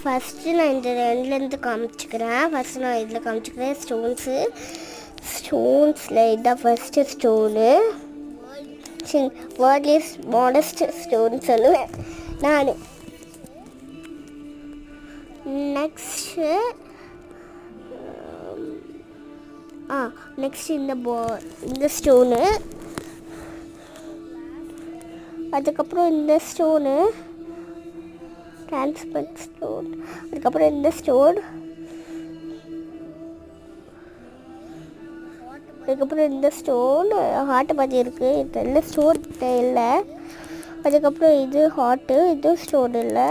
First நான் இந்த ரெண்டுலேருந்து காமிச்சிக்கிறேன். ஃபஸ்ட்டு நான் இதில் காமிச்சிக்கிறேன் ஸ்டோன்ஸில் இதுதான் first stone. Worldly smallest stone சொல்லுவேன் நான். நெக்ஸ்ட்டு இந்த ஸ்டோனு, அதுக்கப்புறம் இந்த ஸ்டோனு டிரான்ஸ்பரண்ட் ஸ்டோன், அதுக்கப்புறம் இந்த ஸ்டோன், அதுக்கப்புறம் இந்த ஸ்டோன் ஹார்ட்டு மாதிரி இருக்குது. இதெல்லாம் ஸ்டோன் இல்லை. அதுக்கப்புறம் இது ஹார்ட்டு, இது ஸ்டோன் இல்லை.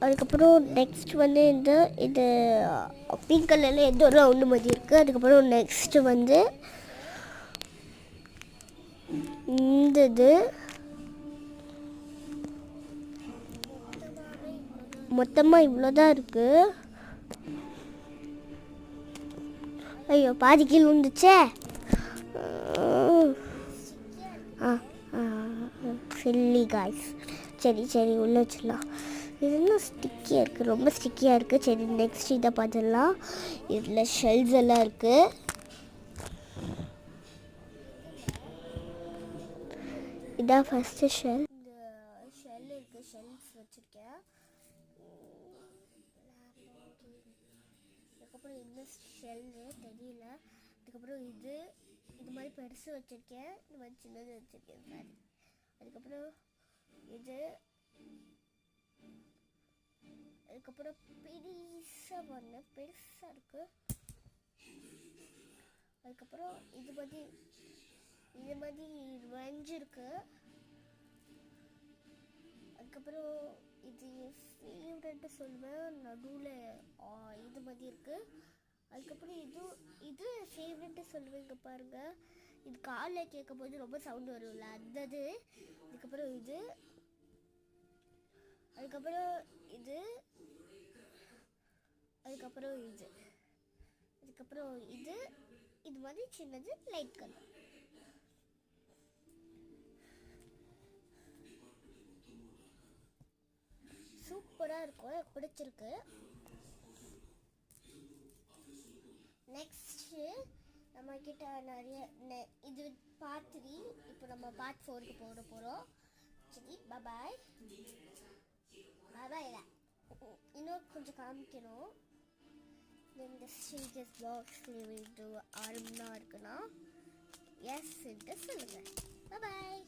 அதுக்கப்புறம் நெக்ஸ்ட் வந்து இது பிங்க் கலரில் எந்த ஒரு ரவுண்டு மாதிரி இருக்குது. அதுக்கப்புறம் நெக்ஸ்ட்டு வந்து இது மொத்தமாக இவ்வளோதான் இருக்குது. ஐயோ பாதி கீழே விழுந்துச்சே. Chilli guys. சரி உள்ளே வச்சிடலாம். இது இன்னும் ஸ்டிக்கியாக இருக்குது, ரொம்ப ஸ்டிக்கியாக இருக்குது. சரி நெக்ஸ்ட் இதை பார்த்துடலாம். இதில் ஷெல்ஸ் எல்லாம் இருக்குது. இதான் ஃபஸ்ட்டு ஷெல். இந்த ஷெல் இருக்குது, ஷெல்ஸ் வச்சுருக்கேன். அதுக்கப்புறம் இந்த ஷெல்லு தெரியல. அதுக்கப்புறம் இது மாதிரி பெருசு வச்சுருக்கேன், இந்த மாதிரி சின்னது வச்சுருக்கேன் சாரி. அதுக்கப்புறம் இது, அதுக்கப்புறம் பெருசாக இருக்குது. அதுக்கப்புறம் இது மாதிரி ரஞ்சு இருக்குது. அதுக்கப்புறம் இது ஃபேவரெட்டு சொல்லுவேன், நடுவில் இது மாதிரி இருக்குது. அதுக்கப்புறம் இது ஃபேவரெட்டு சொல்லுவேன். இங்கே பாருங்கள், இது காலில் கேட்கும் போது ரொம்ப சவுண்டு வரும்ல அது. அதுக்கப்புறம் இது, அதுக்கப்புறம் இது, அதுக்கப்புறம் இது மாதிரி சின்னது லைட் கலர். சூப்பராக இருக்கும், எனக்கு பிடிச்சிருக்கு. நெக்ஸ்ட்டு நம்மக்கிட்ட நிறைய இது பார்ட் 3. இப்போ நம்ம பார்ட் 4க்கு போட போகிறோம். சரி பாய். இல்லை இன்னும் கொஞ்சம் காமிக்கணும். இந்த ஸ்டேஜஸ் பாக்ஸில் இது ஆரம்பமாக இருக்குன்னா எஸ் சொல்லுங்கள். பாய்.